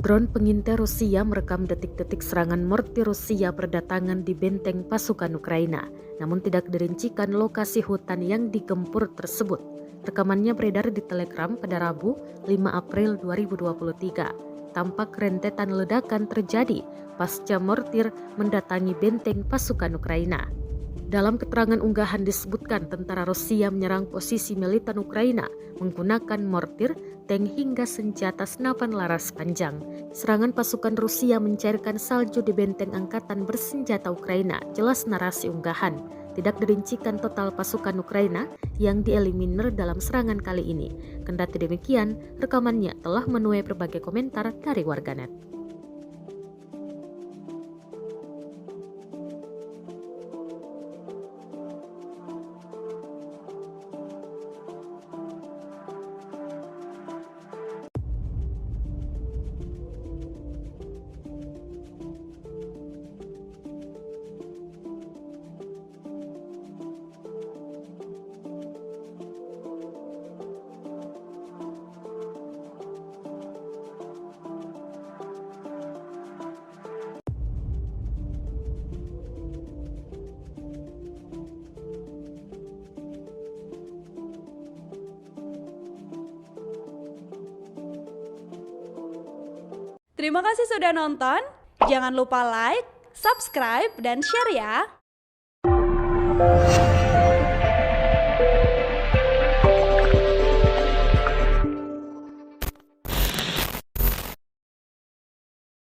Drone pengintai Rusia merekam detik-detik serangan mortir Rusia berdatangan di benteng pasukan Ukraina, namun tidak dirincikan lokasi hutan yang digempur tersebut. Rekamannya beredar di Telegram pada Rabu, 5 April 2023. Tampak rentetan ledakan terjadi pasca mortir mendatangi benteng pasukan Ukraina. Dalam keterangan unggahan disebutkan tentara Rusia menyerang posisi militan Ukraina menggunakan mortir, tank hingga senjata senapan laras panjang. Serangan pasukan Rusia mencairkan salju di benteng angkatan bersenjata Ukraina, jelas narasi unggahan. Tidak dirincikan total pasukan Ukraina yang dieliminir dalam serangan kali ini. Kendati demikian, rekamannya telah menuai berbagai komentar dari warganet. Terima kasih sudah nonton. Jangan lupa like, subscribe, dan share ya.